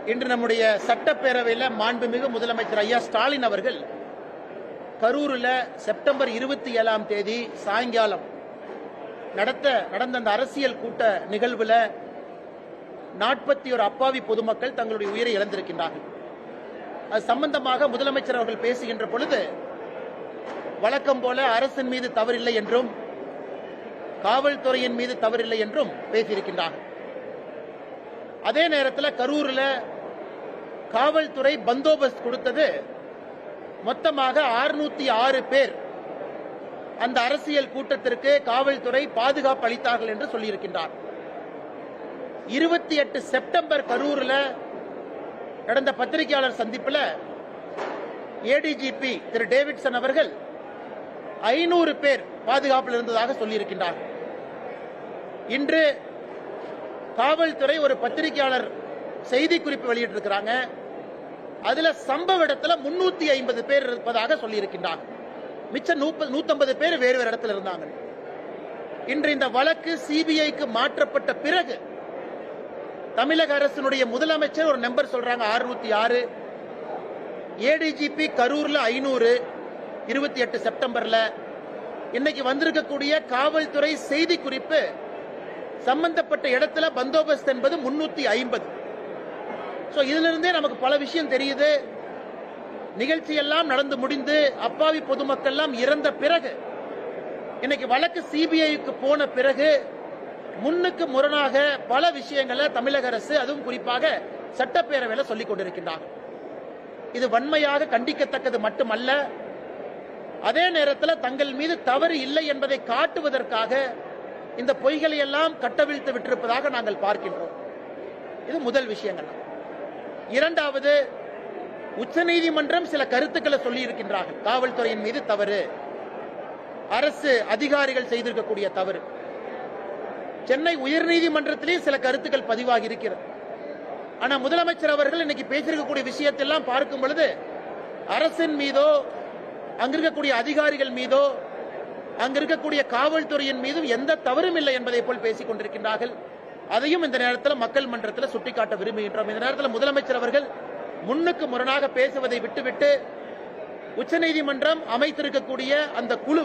இன்று நம்முடைய சட்டப்பேரவையில் மாண்புமிகு முதலமைச்சர் ஐயா ஸ்டாலின் அவர்கள் கரூரில் செப்டம்பர் 27ஆம் தேதி சாயங்காலம் நடந்த அந்த அரசியல் கூட்ட நிகழ்வில் 41 அப்பாவி பொதுமக்கள் தங்களுடைய உயிரை இழந்திருக்கின்றார்கள். அது சம்பந்தமாக முதலமைச்சர் அவர்கள் பேசுகின்ற பொழுது வழக்கம் போல அரசின் மீது தவறில்லை என்றும் காவல்துறையின் மீது தவறில்லை என்றும் பேசியிருக்கின்றார்கள். அதே நேரத்தில் கரூரில் காவல்துறை பந்தோபஸ்த் கொடுத்தது மொத்தமாக 606 பேர் அந்த அரசியல் கூட்டத்திற்கு காவல்துறை பாதுகாப்பு அளித்தார்கள் என்று சொல்லியிருக்கின்றார். 28 செப்டம்பர் கரூரில் நடந்த பத்திரிகையாளர் சந்திப்பில் ஏடிஜிபி திரு டேவிட்சன் அவர்கள் 500 பேர் பாதுகாப்பில் இருந்ததாக சொல்லியிருக்கின்றார். இன்று காவல்துறை ஒரு பத்திரிகையாளர் செய்தி குறிப்பு வெளியிட்டிருக்கிறாங்க. அதுல சம்பவ இடத்துல 350 பேர் இருப்பதாக சொல்லியிருக்கின்றார். மிச்சம் 150 பேர் வேறு வேறு இடத்துல இருந்தாங்க. இன்று இந்த வழக்கு சிபிஐக்கு மாற்றப்பட்ட பிறகு தமிழக அரசினுடைய முதலமைச்சர் ஒரு நம்பர் சொல்றாங்க 606, ஏடிஜிபி கரூர்ல 500, 28 செப்டம்பர்ல. இன்னைக்கு வந்திருக்கக்கூடிய காவல்துறை செய்தி குறிப்பு சம்பந்தப்பட்ட இடத்துல பந்தோபஸ்த் என்பது 350. இதுல இருந்தே நமக்கு பல விஷயம் தெரியுது. நிகழ்ச்சி எல்லாம் நடந்து முடிந்து அப்பாவி பொதுமக்கள் எல்லாம் இறந்த பிறகு இன்னைக்கு வழக்கு சிபிஐக்கு போன பிறகு முன்னுக்கு முரணாக பல விஷயங்களை தமிழக அரசு அதுவும் குறிப்பாக சட்டப்பேரவையில் சொல்லிக் கொண்டிருக்கின்றார். இது வன்மையாக கண்டிக்கத்தக்கது மட்டுமல்ல, அதே நேரத்தில் தங்கள் மீது தவறு இல்லை என்பதை காட்டுவதற்காக இந்த பொய்களை எல்லாம் கட்டவிழ்த்து விட்டிருப்பதாக நாங்கள் பார்க்கின்றோம். இது முதல் விஷயங்கள். இரண்டாவது, உச்சநீதிமன்றம் சில கருத்துக்களை சொல்லி இருக்கின்றார்கள். காவல்துறையின் மீது தவறு, அரசு அதிகாரிகள் செய்திருக்கக்கூடிய தவறு. சென்னை உயர்நீதிமன்றத்திலே சில கருத்துக்கள் பதிவாகி இருக்கிறது. ஆனா முதலமைச்சர் அவர்கள் இன்னைக்கு பேசியிருக்கக்கூடிய விஷயத்தெல்லாம் பார்க்கும் பொழுது அரசின் மீதோ அங்கிருக்கக்கூடிய அதிகாரிகள் மீதோ அங்க இருக்கக்கூடிய காவல்துறையின் மீதும் எந்த தவறும் இல்லை என்பதை போல் பேசிக் கொண்டிருக்கின்றார்கள். அதையும் இந்த நேரத்தில் மக்கள் மன்றத்தில் சுட்டிக்காட்ட விரும்புகின்றோம். இந்த நேரத்தில் முதலமைச்சர் அவர்கள் முன்னுக்கு முரணாக பேசுவதை விட்டுவிட்டு உச்சநீதிமன்றம் அமைத்திருக்கக்கூடிய அந்த குழு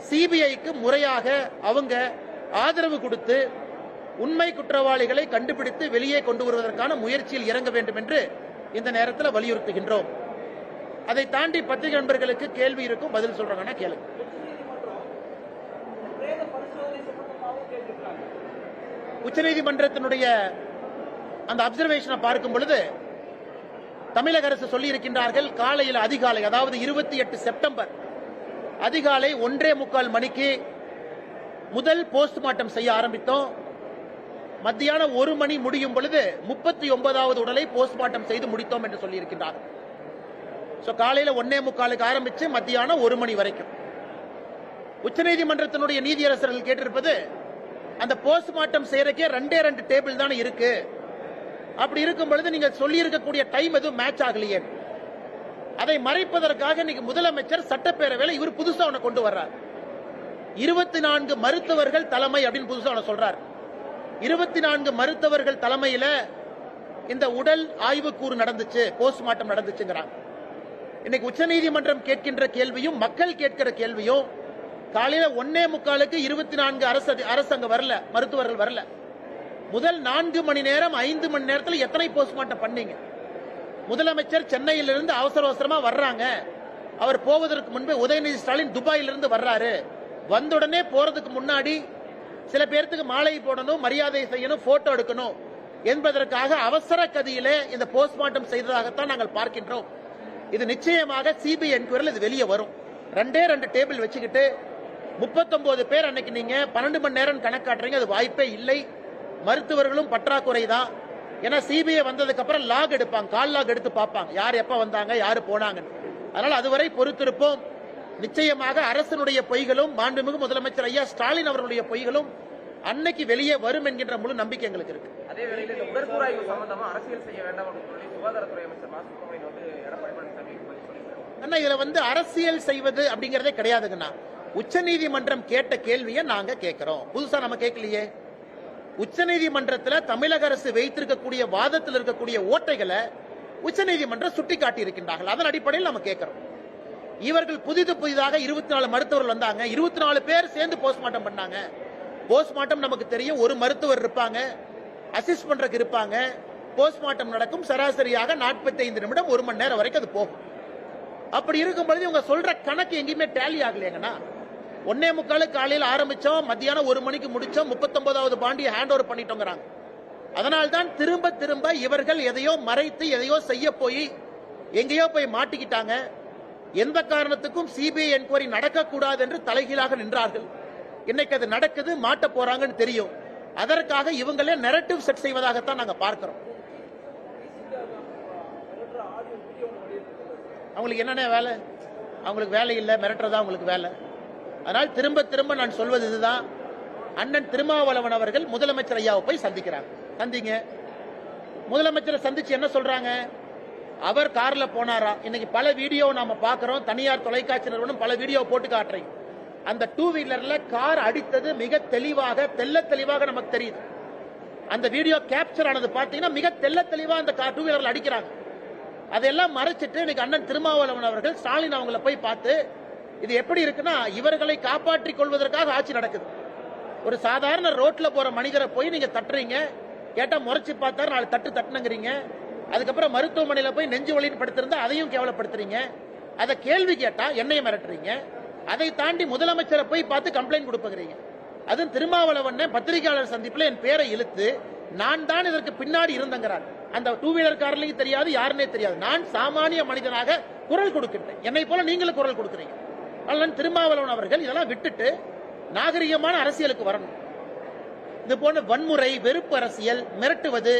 சிபிஐக்கு முறையாக அவங்க ஆதரவு கொடுத்து உண்மை குற்றவாளிகளை கண்டுபிடித்து வெளியே கொண்டு வருவதற்கான முயற்சியில் இறங்க வேண்டும் என்று இந்த நேரத்தில் வலியுறுத்துகின்றோம். அதை தாண்டி பத்திரிகை நண்பர்களுக்கு கேள்வி இருக்கும், பதில் சொல்றாங்கன்னா கேளுங்க. உச்சநீதிமன்றத்தினுடைய அந்த அப்சர்வேஷனை பார்க்கும் பொழுது தமிழக அரசு சொல்லி இருக்கின்றார்கள், காலையில் அதிகாலை, அதாவது 28 செப்டம்பர் அதிகாலை 1:45 மணிக்கு முதல் போஸ்ட்மார்ட்டம் செய்ய ஆரம்பித்தோம். மத்தியானம் 1 மணி முடியும் பொழுது 39வது உடலை போஸ்ட்மார்ட்டம் செய்து முடித்தோம் என்று சொல்லி இருக்கின்றார்கள். காலையில் 1:45 ஆரம்பிச்சு மத்தியானம் 1 மணி வரைக்கும். உச்சநீதிமன்றத்தினுடைய நீதியரசர்கள் கேட்டிருப்பது, அந்த போஸ்ட்மார்ட்டம் செய்யறக்கே 2 டேபிள் தானே இருக்கு, அப்படி இருக்கும் பொழுது நீங்க சொல்லி இருக்கக்கூடிய டைம் எதுவும் மேட்ச் ஆகலையே. அதை மறைப்பதற்காக இன்னைக்கு முதலமைச்சர் சட்டப்பேரவையில் இவர் புதுசா ஒண்ணு கொண்டு வர்றார். 24 மருத்துவர்கள் தலைமை அப்படின்னு புதுசா ஒண்ணு சொல்றார். 24 மருத்துவர்கள் தலைமையில இந்த உடல் ஆய்வுக்கூறு நடந்துச்சு, போஸ்ட்மார்ட்டம் நடந்துச்சுங்கிறாங்க. இன்னைக்கு உச்சநீதிமன்றம் கேட்கின்ற கேள்வியும் மக்கள் கேட்கிற கேள்வியும், காலையில 1:45க்கு 24 அரசு அங்க வரல, மருத்துவர்கள் வரல. முதல் 4 மணி நேரம் 5 மணி நேரத்தில் எத்தனை போஸ்ட்மார்ட்டம் பண்ணீங்க? முதலமைச்சர் சென்னையிலிருந்து அவசரமா வர்றாங்க. அவர் போவதற்கு முன்பே உதயநிதி ஸ்டாலின் துபாயிலிருந்து வர்றாரு. வந்தவுடனே போறதுக்கு முன்னாடி சில பேருக்கு மாலை போடணும், மரியாதை செய்யணும், போட்டோ எடுக்கணும் என்பதற்காக அவசர கதியிலே இந்த போஸ்ட்மார்ட்டம் செய்ததாகத்தான் நாங்கள் பார்க்கின்றோம். இது நிச்சயமாக சிபிஐ என்கொயரியில் இது வெளியே வரும். 2 டேபிள் வச்சுக்கிட்டு 39 பேர் அன்னைக்கு நீங்க 12 மணி நேரம் கணக்காட்டுறீங்க, அது வாய்ப்பே இல்லை. மருத்துவர்களும் பற்றாக்குறை தான். ஏன்னா சிபிஐ வந்ததுக்கு அப்புறம் லாக் எடுப்பாங்க, கால் லாக் எடுத்து பார்ப்பாங்க, யார் எப்ப வந்தாங்க, யாரு போனாங்க. அதனால அதுவரை பொறுத்திருப்போம். நிச்சயமாக அரசனுடைய பொய்களும் மாண்புமிகு முதலமைச்சர் ஐயா ஸ்டாலின் அவர்களுடைய பொய்களும் அன்னைக்கு வெளியே வரும் என்கின்ற முழு நம்பிக்கை எங்களுக்கு இருக்கு. அதே வேளையில் இந்த உடற்கூறாய்வு சம்பந்தமா அரசியல் செய்ய வேண்டாம் அப்படின்னு சொல்லி சுகாதாரத்துறை அமைச்சர் மா. சுப்பிரமணியன் வந்து எடப்பாடி பழனிசாமி சொல்லியிருக்காங்க. இதுல வந்து அரசியல் செய்வது அப்படிங்கறதே கிடையாதுங்கண்ணா. உச்சநீதிமன்றம் கேட்ட கேள்வியை நாங்க கேட்கிறோம், புதுசா நம்ம கேட்கலையே. உச்சநீதிமன்றத்தில் தமிழக அரசு வைத்திருக்கக்கூடிய வாதத்தில் இருக்கக்கூடிய ஓட்டைகளை உச்சநீதிமன்றம் சுட்டிக்காட்டி இருக்கின்றார்கள். அதன் அடிப்படையில் நம்ம கேட்கிறோம். இவர்கள் புதிதாக 24 மருத்துவர்கள் வந்தாங்க. 24 பேர் சேர்ந்து போஸ்ட்மார்ட்டம் பண்ணாங்க. போஸ்ட்மார்ட்டம் நமக்கு தெரியும், ஒரு மருத்துவர் இருப்பாங்க, அசிஸ்ட் பண்றதுக்கு இருப்பாங்க. போஸ்ட்மார்ட்டம் நடக்கும் சராசரியாக 45 நிமிடம் 1 மணி நேரம் வரைக்கும் அது போகும். அப்படி இருக்கும் பொழுது இவங்க சொல்ற கணக்கு எங்கேயுமே டேலி ஆகலையாங்கன்னா 1:45 காலையில் ஆரம்பிச்சோம், மத்தியானம் 1 மணிக்கு முடிச்சோம், 39வது பாண்டியை ஹேண்ட் ஓவர் பண்ணிட்டோங்கிறாங்க. அதனால்தான் திரும்ப திரும்ப இவர்கள் எதையோ மறைத்து எதையோ செய்ய போய் எங்கேயோ போய் மாட்டிக்கிட்டாங்க. எந்த காரணத்துக்கும் சிபிஐ என்கொயரி நடக்கக்கூடாது என்று தலைகீழாக நின்றார்கள். இன்னைக்கு அது நடக்குது, மாட்ட போறாங்கன்னு தெரியும். அதற்காக இவங்களே நெரட்டிவ் செட் செய்வதாகத்தான் நாங்க பார்க்கிறோம். அவங்களுக்கு என்னென்ன வேலை? அவங்களுக்கு வேலை இல்லை, மிரட்டுறதா அவங்களுக்கு வேலை. அதனால் திரும்ப திரும்ப நான் சொல்வது இதுதான். அண்ணன் திருமாவளவன் அவர்கள் முதலமைச்சர் ஐயாவை போய் சந்திக்கிறாங்க. சந்திங்க. முதலமைச்சரை சந்திச்சு என்ன சொல்றாங்க? அவர் கார்ல போனாரா? இன்னைக்கு பல வீடியோ நாம பாக்குறோம். தனியார் தொலைக்காட்சி நிறுவனம் பல வீடியோ போட்டு காட்டுறீங்க. அந்த 2 வீலர்ல கார் அடித்தது மிக தெளிவாக தெளிவாக நமக்கு தெரியுது. அந்த வீடியோ கேப்சர் ஆனது பாத்தீங்கன்னா மிக தெளிவா அந்த 2 வீலர்ல அடிக்கிறாங்க. அதெல்லாம் மறைச்சிட்டு இன்னைக்கு அண்ணன் திருமாவளவன் அவர்கள் ஸ்டாலின் அவங்கள போய் பார்த்து, இது எப்படி இருக்குன்னா இவர்களை காப்பாற்றிக் கொள்வதற்காக ஆட்சி நடக்குது. ஒரு சாதாரண ரோட்ல போற மனிதரை போய் நீங்க தட்டுறீங்க, கேட்டா முறைச்சு பார்த்தாரு 4 தட்டு தட்டுனுங்கிறீங்க. அதுக்கப்புறம் மருத்துவமனையில போய் நெஞ்சு வலின்னு படுத்திருந்தா அதையும் கேவலப்படுத்துறீங்க. அதை கேள்வி கேட்டா என்னைய மிரட்டுறீங்க. அதை தாண்டி முதலமைச்சரை போய் பார்த்து கம்ப்ளைண்ட் கொடுப்பீங்க. அதுவும் திருமாவளவன் பத்திரிகையாளர் சந்திப்பில் என் பேரை இழுத்து நான் தான் இதற்கு பின்னாடி இருந்தங்கிறார். அந்த 2 வீலர் காரலையும் தெரியாது, யாருன்னே தெரியாது. நான் சாமானிய மனிதனாக குரல் கொடுக்கின்றேன். என்னை போல நீங்களும் குரல் கொடுக்கிறீங்க. அதனால் திருமாவளவன் அவர்கள் இதெல்லாம் விட்டுட்டு நாகரிகமான அரசியலுக்கு வரணும். இது போன்ற வன்முறை, வெறுப்பு அரசியல், மிரட்டுவது,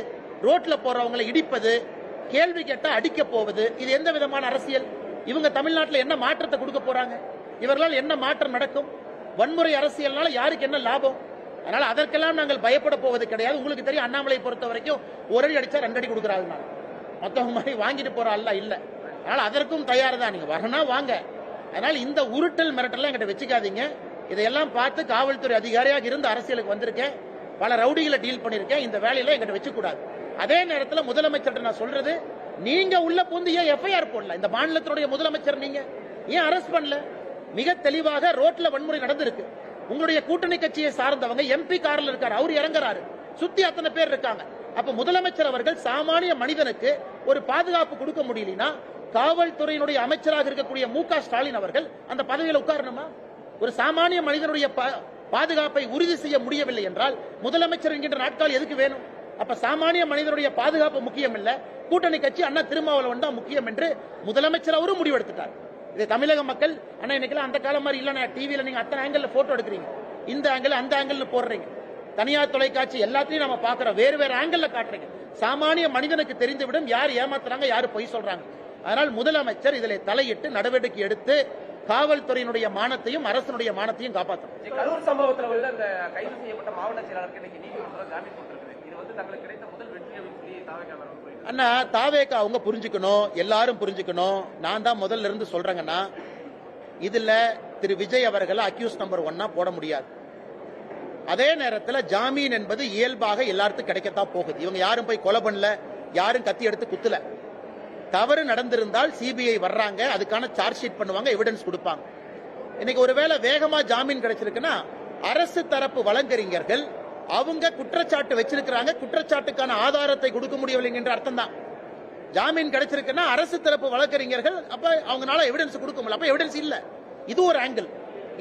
ரோட்ல போறவங்களை இடிப்பது, கேள்வி கேட்டா அடிக்க போவது, இது எந்த விதமான அரசியல்? இவங்க தமிழ்நாட்டில் என்ன மாற்றத்தை கொடுக்க போறாங்க? இவர்களால் என்ன மாற்றம் நடக்கும்? வன்முறை அரசியல்னால யாருக்கு என்ன லாபம்? அதனால அதற்கெல்லாம் நாங்கள் பயப்பட போவது கிடையாது. உங்களுக்கு தெரியும், அண்ணாமலை பொறுத்த வரைக்கும் ஒரு அடி அடிச்சா 2 அடி கொடுக்குறாங்க. மொத்தம் மாதிரி வாங்கிட்டு போற அல்ல இல்ல. அதனால அதற்கும் தயார் தான். நீங்க வரனா வாங்க. அதனால இந்த உருட்டல் மிரட்டல் என்கிட்ட வச்சுக்காதீங்க. இதையெல்லாம் பார்த்து காவல்துறை அதிகாரியாக இருந்து அரசியலுக்கு வந்திருக்கேன். பல ரவுடிகளை டீல் பண்ணிருக்கேன். இந்த வேலையில என்கிட்ட வச்சு கூடாது. அதே நேரத்தில் முதலமைச்சர் நான் சொல்றது, நீங்க உள்ள புந்து ஏன் எஃப்ஐஆர் போடல? இந்த மாநிலத்தினுடைய முதலமைச்சர் நீங்க ஏன் அரெஸ்ட் பண்ணல? மிக தெளிவாக ரோட்ல வன்முறை நடந்திருக்கு. உங்களுடைய கூட்டணி கட்சியை சார்ந்தவங்க எம்பி கார்ல இருக்காரு, அவர் இறங்குறாரு, சுத்தி அத்தனை பேர் இருக்காங்க. அப்ப முதலமைச்சர் அவர்கள் சாமானிய மனிதனுக்கு ஒரு பாதுகாப்பு கொடுக்க முடியலனா காவல்துறையினுடைய அமைச்சராக இருக்கக்கூடிய மு.க. ஸ்டாலின் அவர்கள் அந்த பதவியில் உட்காரணுமா? ஒரு சாமானிய மனிதனுடைய பாதுகாப்பை உறுதி செய்ய முடியவில்லை என்றால் முதலமைச்சர் என்கின்ற நாட்கள் எதுக்கு வேணும்? அப்ப சாமானிய மனிதனுடைய பாதுகாப்பு முக்கியம் இல்ல, கூட்டணி கட்சி அண்ணா திருமாவளவன் தான் முக்கியம் என்று முதலமைச்சர் அவரும் முடிவெடுத்துட்டார். இது தமிழக மக்கள் அண்ணா இன்னைக்கு அந்த காலம் மாதிரி இல்ல. டிவியில நீங்க அத்தனை ஆங்கிள் போட்டோ எடுக்கிறீங்க, இந்த ஆங்கிள் அந்த ஆங்கிள் போடுறீங்க, தனியார் தொலைக்காட்சி எல்லாத்தையும் நம்ம பாக்குறோம், வேறு வேறு ஆங்கிள் காட்டுறீங்க. சாமானிய மனிதனுக்கு தெரிந்துவிடும் யார் ஏமாத்துறாங்க, யாரு பொய் சொல்றாங்க. அதனால் முதலமைச்சர் இதில் தலையிட்டு நடவடிக்கை எடுத்து காவல்துறையினுடைய மானத்தையும் அரசனுடைய மானத்தையும் காப்பாற்றும். கரூர் சம்பவத்தில் உள்ள அந்த கைது செய்யப்பட்ட மாவட்ட செயலாளருக்கு இன்னைக்கு நீதிமன்றம் ஜாமீன் கொடுத்திருக்குது. இது வந்து தங்களுக்கு கிடைத்த முதல் வெற்றி அப்படின்னு சொல்லி தாவேகா அண்ணா, தாவேகா அவங்க புரிஞ்சுக்கணும், எல்லாரும் புரிஞ்சுக்கணும். நான் தான் முதல்ல இருந்து சொல்றேங்கன்னா, இதுல திரு விஜய் அவர்களை அக்யூஸ் நம்பர் 1 போட முடியாது. அதே நேரத்தில் ஜாமீன் என்பது இயல்பாக எல்லாருக்கும் கிடைக்கத்தான் போகுது. இவங்க யாரும் போய் கொலை பண்ணல, யாரும் கத்தி எடுத்து குத்தல. தவறு நடந்திருந்தால் சிபிஐ வர்றாங்க, அதுக்கான சார்ஜ் ஷீட் பண்ணுவாங்க, எவிடன்ஸ் கொடுப்பாங்க. இன்னைக்கு ஒருவேளை வேகமா ஜாமீன் கிடைச்சிருக்குன்னா அரசு தரப்பு வழக்கறிஞர்கள் அவங்க குற்றச்சாட்டு வச்சிருக்கிறாங்க, குற்றச்சாட்டுக்கான ஆதாரத்தை கொடுக்க முடியவில்லை என்ற அர்த்தம் தான். ஜாமீன் கிடைச்சிருக்குன்னா அரசு தரப்பு வழக்கறிஞர்கள் அப்ப அவங்களால எவிடன்ஸ் கொடுக்க முடியல, அப்ப எவிடன்ஸ் இல்ல. இது ஒரு ஆங்கிள்.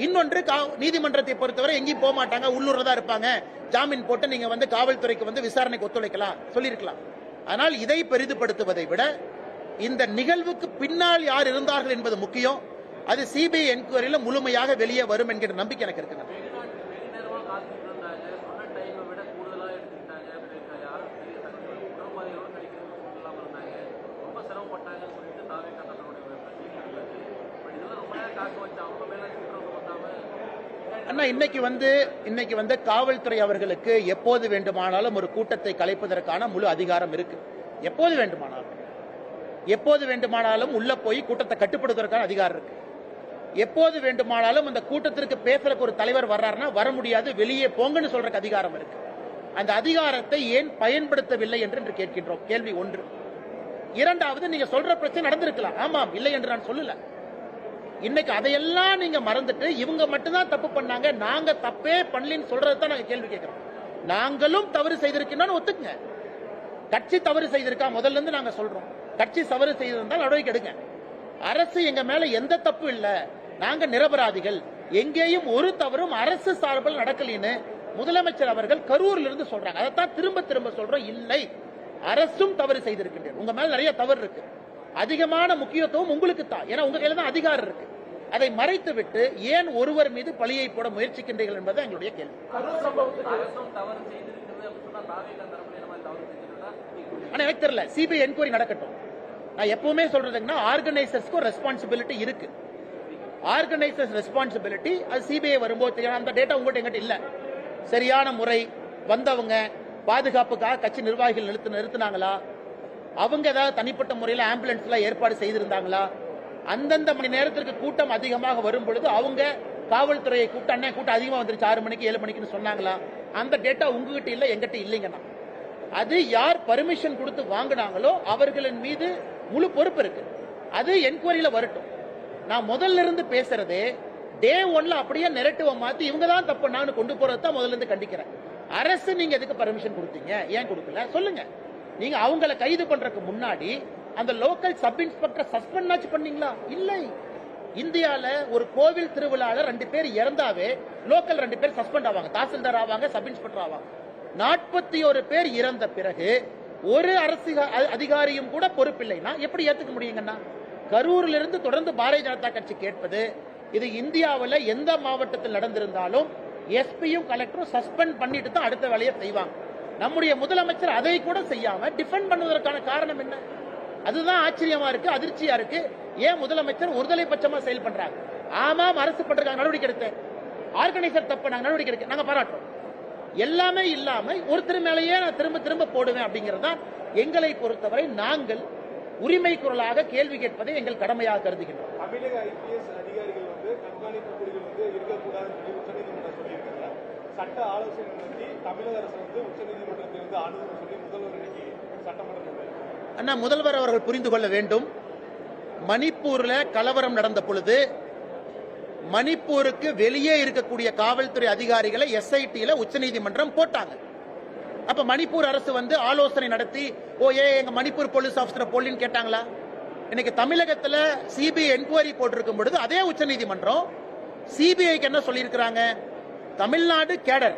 இன்னொன்று, நீதிமன்றத்தை பொறுத்தவரை எங்கேயும் போக மாட்டாங்க, உள்ளூர்ல தான் இருப்பாங்க. ஜாமீன் போட்டு நீங்க வந்து காவல்துறைக்கு வந்து விசாரணைக்கு ஒத்துழைக்கலாம் சொல்லியிருக்கலாம். ஆனால் இதை பெரிதுபடுத்துவதை விட இந்த நிகழ்வுக்கு பின்னால் யார் இருந்தார்கள் என்பது முக்கியம். அது சிபிஐ என்கொயரியில முழுமையாக வெளியே வரும் என்கிற நம்பிக்கை எனக்கு இருக்கு. அண்ணா, இன்னைக்கு வந்து காவல்துறை அவர்களுக்கு எப்போது வேண்டுமானாலும் ஒரு கூட்டத்தை கலைப்பதற்கான முழு அதிகாரம் இருக்கு. எப்போது வேண்டுமானாலும் உள்ள போய் கூட்டத்தை கட்டுப்படுத்துவதற்கான அதிகாரம் இருக்கு. எப்போது வேண்டுமானாலும் அந்த கூட்டத்திற்கு பேசுறதுக்கு ஒரு தலைவர் வர்றாருன்னா வர முடியாது, வெளியே போங்கன்னு சொல்றதுக்கு அதிகாரம் இருக்கு. அந்த அதிகாரத்தை ஏன் பயன்படுத்தவில்லை என்று கேட்கின்றோம். கேள்வி ஒன்று. இரண்டாவது, நீங்க சொல்ற பிரச்சனை நடந்திருக்கலாம், ஆமாம், இல்லை என்று நான் சொல்லல. இன்னைக்கு அதையெல்லாம் நீங்க மறந்துட்டு இவங்க மட்டும்தான் தப்பு பண்ணாங்க, நாங்க தப்பே பண்ணலன்னு சொல்றதுதான் நாங்க கேள்வி கேட்கிறோம். நாங்களும் தவறு செய்திருக்கோம்னு ஒத்துக்குங்க. கட்சி தவறு செய்திருக்கா முதல்ல இருந்து நாங்க சொல்றோம். கட்சி தவறு செய்திருந்தால் நடவடிக்கை எடுங்க. அரசு எங்க மேல எந்த தப்பு இல்ல, நாங்க நிரபராதிகள், எங்கேயும் ஒரு தவறும் அரசு சார்பில் நடக்கலின்னு முதலமைச்சர் அவர்கள் கரூரில் இருந்து சொல்றாங்க. அதைத்தான் திரும்ப திரும்ப சொல்றோம். இல்லை, அரசும் தவறு செய்திருக்கின்றது. உங்க மேல நிறைய தவறு இருக்கு. அதிகமான முக்கியத்துவம் உங்களுக்கு தான், ஏன்னா உங்க கையில தான் அதிகாரம் இருக்கு. அதை மறைத்து விட்டு ஏன் ஒருவர் மீது பழியை போட முயற்சிக்கின்றீர்கள் என்பது எங்களுடைய கேள்வி. ஆனா எனக்கு தெரியல, சிபிஐ என்கொயரி நடக்கட்டும். நான் எப்பவுமே சொல்றதுன்னா ஆர்கனைசர்ஸ்க்கு ரெஸ்பான்சிபிலிட்டி இருக்கு. ஆர்கனைசர்ஸ் ரெஸ்பான்சிபிலிட்டி அது சிபிஐ வரும்போது தெரியும். அந்த டேட்டா உங்கள்கிட்ட எங்கிட்ட இல்ல. சரியான முறை வந்தவங்க பாதுகாப்புக்காக கட்சி நிர்வாகிகள் நிறுத்தினாங்களா, அவங்க ஏதாவது தனிப்பட்ட முறையில் ஆம்புலன்ஸ்ல ஏற்பாடு செய்திருந்தாங்களா, அந்தந்த மணி நேரத்திற்கு கூட்டம் அதிகமாக வரும் பொழுது அவங்க காவல்துறையை கூட்டம் அண்ணே கூட்டம் அதிகமாக வந்துருச்சு 6 மணிக்கு 7 மணிக்குன்னு சொன்னாங்களா, அந்த டேட்டா உங்ககிட்ட இல்ல, எங்கிட்ட இல்லைங்கண்ணா. அது யார் பர்மிஷன் கொடுத்து வாங்கினாங்களோ அவர்களின் மீது முழு பொறுப்பு இருக்கு. அது என்கொயரியில வரட்டும். நான் முதல்ல இருந்து பேசுறதே டே ஒன்ல அப்படியே நெரட்டிவ மாத்தி இவங்க தான் தப்பு நான் கொண்டு போறது தான் முதல்ல இருந்து கண்டிக்கிறேன். அரசு நீங்க எதுக்கு பர்மிஷன் கொடுத்தீங்க, ஏன் கொடுக்கல சொல்லுங்க. நீங்க அவங்களை கைது பண்றதுக்கு முன்னாடி அந்த லோக்கல் சப் இன்ஸ்பெக்டர் சஸ்பெண்ட் பண்ணீங்களா? இல்லை. இந்தியால ஒரு கோவில் திருவிழால 2 பேர் இறந்தாவே லோக்கல் 2 பேர் சஸ்பெண்ட் ஆவாங்க, தாசில்தார் ஆவாங்க, சப் இன்ஸ்பெக்டர் ஆவாங்க. 41 பேர் இறந்த பிறகு ஒரு அரசு அதிகாரியும் கூட பொறுப்பில்லைன்னா எப்படி ஏத்துக்க முடியுங்கன்னா? கரூரில் இருந்து தொடர்ந்து பாரதிய ஜனதா கட்சி கேட்பது, இது இந்தியாவில் எந்த மாவட்டத்தில் நடந்திருந்தாலும் எஸ்பியும் கலெக்டரும் சஸ்பெண்ட் பண்ணிட்டு தான் அடுத்த வேலையை செய்வாங்க. நம்முடைய முதலமைச்சர் அதை கூட செய்யாம டிஃபெண்ட் பண்ணுவதற்கான காரணம் என்ன? அதுதான் ஆச்சரியமா இருக்கு, அதிர்ச்சியா இருக்கு. ஏன் முதலமைச்சர் ஒருதலை பட்சமா செயல் பண்றாங்க? ஆமாம், அரசு பண்றாங்க, நடவடிக்கை எடுத்த ஆர்கனைசர் தப்பு, நாங்க நடவடிக்கை எடுக்க நாங்க பாராட்டுறோம். எல்லாமே இல்லாம ஒருத்தர் மேலேயே நான் திரும்ப திரும்ப போடுவேன் அப்படிங்கிறது தான் எங்களை பொறுத்தவரை நாங்கள் உரிமை குரலாக கேள்வி கேட்பதை எங்கள் கடமையாக கருதுகின்றோம். தமிழக ஐபிஎஸ் அதிகாரிகள் கண்காணிப்பு குழுவில் இருக்கக்கூடாதுன்னு சொல்லி உச்சநீதிமன்றம் சொல்லியிருக்காங்க. சட்ட ஆலோசனை நடத்தி தமிழக அரசு உச்சநீதிமன்றத்தை அணுகுன்னு சொல்லி முதல்வர் இன்னைக்கு சட்டமன்றத்தில். அண்ணா, முதல்வர் அவர்கள் புரிந்து கொள்ள வேண்டும். மணிப்பூர்ல கலவரம் நடந்த பொழுது மணிப்பூருக்கு வெளியே இருக்கக்கூடிய காவல்துறை அதிகாரிகளை எஸ்ஐடியில உச்சநீதிமன்றம் போட்டாங்க. அப்ப மணிப்பூர் அரசு ஆலோசனை நடத்தி எங்க மணிப்பூர் போலீஸ் ஆபீசர் போலின்னு கேட்டாங்களா? இன்னைக்கு தமிழகத்துல சிபிஐ என்கொயரி போட்டிருக்கும் பொழுது அதே உச்சநீதிமன்றம் சிபிஐக்கு என்ன சொல்லியிருக்கிறாங்க? தமிழ்நாடு கேடர்,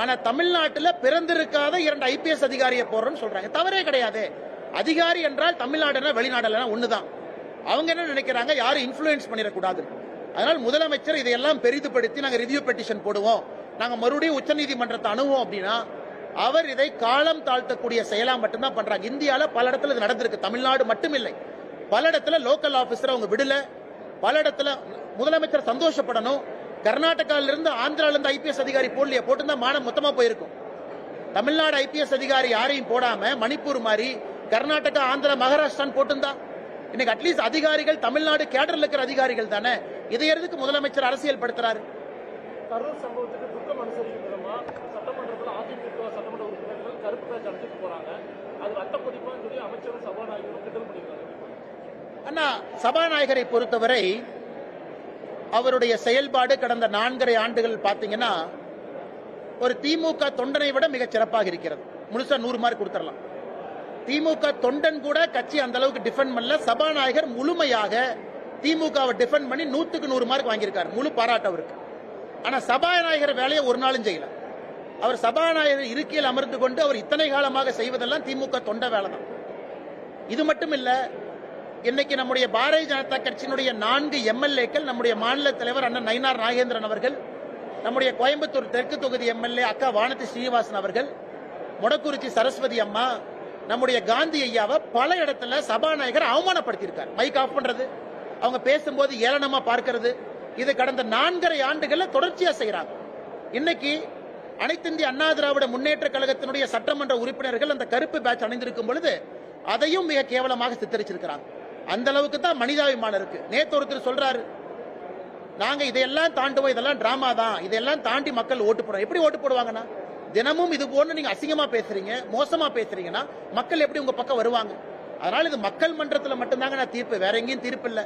ஆனா தமிழ்நாட்டில் பிறந்திருக்காத 2 ஐபிஎஸ் அதிகாரியை போடுறோம்னு சொல்றாங்க. தவறே கிடையாது. அதிகாரி என்றால் தமிழ்நாடுனா வெளிநாடுனா ஒண்ணுதான். அவங்க என்ன நினைக்கிறாங்க, யாரும் இன்ஃபுளுன்ஸ் பண்ணிடக்கூடாது. அதனால் முதலமைச்சர் இதையெல்லாம் பெரிதுபடுத்தி நாங்க ரிவ்யூ பெட்டிஷன் போடுவோம், நாங்க மறுபடியும் உச்சநீதிமன்றத்தை அணுவோம் அப்படின்னா அவர் இதை காலம் தாழ்த்தக்கூடிய செயலா மட்டும்தான் பண்றாங்க. இந்தியால பல இடத்துல இது நடந்திருக்கு, தமிழ்நாடு மட்டுமில்லை. பல இடத்துல லோக்கல் ஆபீசர் அவங்க விடல, பல இடத்துல முதலமைச்சர் சந்தோஷப்படணும். கர்நாடகால இருந்து ஆந்திரால இருந்து ஐபிஎஸ் அதிகாரி போடலையே, போட்டுதான் மானம் மொத்தமா போயிருக்கும். தமிழ்நாடு ஐபிஎஸ் அதிகாரி யாரையும் போடாம மணிப்பூர் மாதிரி கர்நாடகா, ஆந்திரா, மகாராஷ்டிரான்னு போட்டுந்தா இன்னைக்கு அட்லீஸ்ட் அதிகாரிகள் தமிழ்நாடு கேடர்ல இருக்கிற அதிகாரிகள் தானே. இதை எதுக்கு முதலமைச்சர் அரசியல் படுத்துறாரு? கரூர் சம்பவத்துக்கு துக்கம் அனுசரிக்கும் விதமா சட்டமன்றத்தில் அதிமுக சட்டமன்ற உறுப்பினர்கள் கருப்பு பேட்ச் அடிச்சுட்டு போறாங்க. அது ரத்த கொதிப்பான்னு சொல்லி அமைச்சரும் சபாநாயகரும் கிண்டல் பண்ணிருக்காங்க. அண்ணா, சபாநாயகரை பொறுத்தவரை அவருடைய செயல்பாடு கடந்த 4.5 ஆண்டுகள் பாத்தீங்கன்னா ஒரு திமுக தொண்டனை விட மிகச் சிறப்பாக இருக்கிறது. முழுசா 100 மார்க் கொடுத்துடலாம். திமுக தொண்டன் கூட கட்சி அந்த அளவுக்கு டிஃபெண்ட் பண்ணல. சபாநாயகர் முழுமையாக திமுகவை டிஃபெண்ட் பண்ணி 100க்கு 100 மார்க் வாங்கியிருக்காரு. முழு பாராட்டு அவருக்கு. ஆனா சபாநாயகர் வேலையை ஒரு நாளும் செய்யல. அவர் சபாநாயகர் இருக்கையில் அமர்ந்து கொண்டு அவர் இத்தனை காலமாக செய்வதெல்லாம் திமுக தொண்ட வேலை தான். இது மட்டும் இல்ல, இன்னைக்கு நம்முடைய பாரதிய ஜனதா கட்சியினுடைய 4 எம்எல்ஏக்கள், நம்முடைய மாநில தலைவர் அண்ணன் நயினார் நாகேந்திரன் அவர்கள், நம்முடைய கோயம்புத்தூர் தெற்கு தொகுதி எம்எல்ஏ அக்கா வானதி ஸ்ரீனிவாசன் அவர்கள், மொடக்குறிச்சி சரஸ்வதி அம்மா, நம்முடைய காந்தி ஐயாவை பல இடத்துல சபாநாயகர் அவமானப்படுத்தியிருக்கார். மைக் ஆஃப் பண்றது, அவங்க பேசும்போது ஏளனமா பார்க்கிறது, இது கடந்த 4.5 ஆண்டுகள்ல தொடர்ச்சியா செய்யறாங்க. இன்னைக்கு அனைத்து இந்திய அண்ணா திராவிட முன்னேற்ற கழகத்தினுடைய சட்டமன்ற உறுப்பினர்கள் அந்த கருப்பு பேட்ச் அணிந்திருக்கும் பொழுது அதையும் மிக கேவலமாக சித்தரிச்சிருக்கிறாங்க. அந்த அளவுக்கு தான் மனிதாபிமானம் இருக்கு. நேத்து ஒருத்தர் சொல்றாரு, நாங்க இதையெல்லாம் தாண்டுவோம், இதெல்லாம் டிராமா தான், இதெல்லாம் தாண்டி மக்கள் ஓட்டு போடுவோம். எப்படி ஓட்டு போடுவாங்கன்னா, தினமும் இது போன்று நீங்க அசிங்கமா பேசுறீங்க, மோசமா பேசுறீங்கன்னா மக்கள் எப்படி உங்க பக்கம் வருவாங்க? அதனால இது மக்கள் மன்றத்தில் மட்டும்தாங்க நான் தீர்ப்பு, வேற எங்கேயும் தீர்ப்பு இல்ல.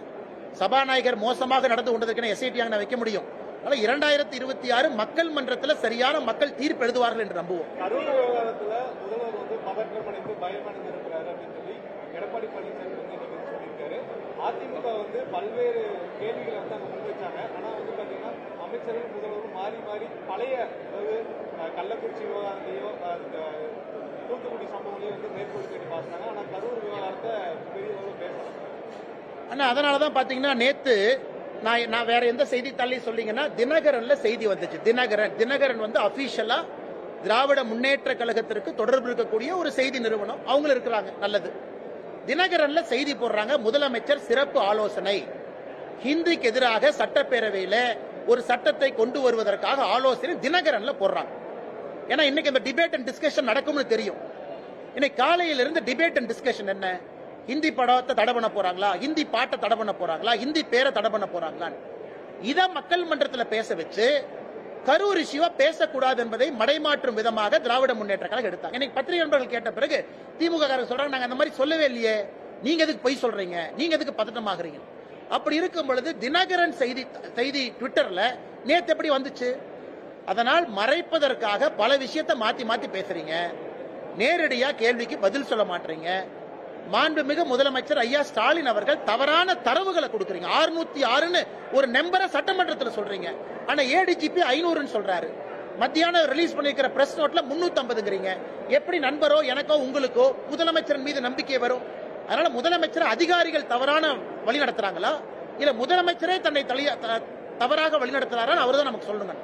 சபாநாயகர் மோசமாக நடந்து கொண்டதற்கு எஸ்ஐடி நான் வைக்க முடியும். அதனால 2026 மக்கள் மன்றத்தில் சரியான மக்கள் தீர்ப்பு எழுதுவார்கள் என்று நம்புவோம். கரூர் விவகாரத்துல முதல்வர் வந்து பதற்றமடைந்து பயமடைந்து இருக்கிறாரு அப்படின்னு சொல்லி எடப்பாடி பழனிசாமி வந்து இன்னைக்கு சொல்லியிருக்காரு. அதிமுக வந்து பல்வேறு கேள்விகளை வந்து அங்க முன்வைச்சாங்க. ஆனா வந்து பாத்தீங்கன்னா அமைச்சர்கள் முதல்வரும் மாறி மாறி பழைய, அதாவது கள்ளக்குறிச்சி விவகாரத்தையோ தூத்துக்குடி சம்பவங்களையும் வந்து மேற்கோள் கேட்டு பார்த்தாங்க. ஆனா கரூர் விவகாரத்தை பெரிய அளவில் பேசலாம். ஆனா அதனாலதான் பாத்தீங்கன்னா நேத்து நான் வேற எந்த செய்தித்தாளையும் சொல்லிங்கன்னா தினகரன்ல செய்தி வந்துச்சு. தினகரன் வந்து அபிஷியலா திராவிட முன்னேற்ற கழகத்திற்கு தொடர்பு இருக்கக்கூடிய ஒரு செய்தி நிறுவனம், அவங்க இருக்கிறாங்க, நல்லது. தினகரன்ல செய்தி போடுறாங்க, முதலமைச்சர் சிறப்பு ஆலோசனை, ஹிந்திக்கு எதிராக சட்டப்பேரவையில ஒரு சட்டத்தை கொண்டு வருவதற்காக ஆலோசனை தினகரன்ல போடுறாங்க. ஏன்னா இன்னைக்கு இந்த டிபேட் அண்ட் டிஸ்கஷன் நடக்கும்னு தெரியும். இன்னைக்கு காலையில இருந்து டிபேட் அண்ட் டிஸ்கஷன் என்ன? ஹிந்தி படத்தை தடை பண்ண போறாங்களா, ஹிந்தி பாட்டை தடை பண்ண போறாங்களா, ஹிந்தி பேரை தடை பண்ண போறாங்களா? இத மக்கள் மன்றத்தில் பேச வச்சு கரூர் இஷ்யூவா பேசக்கூடாது என்பதை மடைமாற்றும் விதமாக திராவிட முன்னேற்ற கழகம் எடுத்தாங்க. இன்னைக்கு பத்திரிகை நண்பர்கள் கேட்ட பிறகு திமுக காரங்க சொல்றாங்க, நாங்க அந்த மாதிரி சொல்லவே இல்லையே, நீங்க எதுக்கு பொய் சொல்றீங்க, நீங்க எதுக்கு பதட்டமாகறீங்க? அப்படி இருக்கும் பொழுது தினகரன் செய்தி ட்விட்டர்ல நேத்து எப்படி வந்துச்சு? அதனால் மறைப்பதற்காக பல விஷயத்தை மாத்தி மாத்தி பேசுறீங்க, நேரடியா கேள்விக்கு பதில் சொல்ல மாட்டீங்க. மாண்புமிகு முதலமைச்சர் ஐயா ஸ்டாலின் அவர்கள் தவறான தரவுகளை கொடுக்குறீங்க. 606 ஒரு நம்பரை சட்டமன்றத்தில் சொல்றீங்க, ஆனா ஏடிஜிபி 500 சொல்றாரு. மத்தியானம் ரிலீஸ் பண்ணிருக்கிற பிரஸ் நோட்ல 350ங்கிறீங்க. எப்படி நண்பரோ எனக்கோ உங்களுக்கோ முதலமைச்சர் மீது நம்பிக்கை வரும்? அதனால முதலமைச்சர் அதிகாரிகள் தவறான வழி நடத்துறாங்களா, இல்ல முதலமைச்சரே தன்னை தவறாக வழி நடத்துறாரா? அவர் தான் நமக்கு சொல்லுங்க.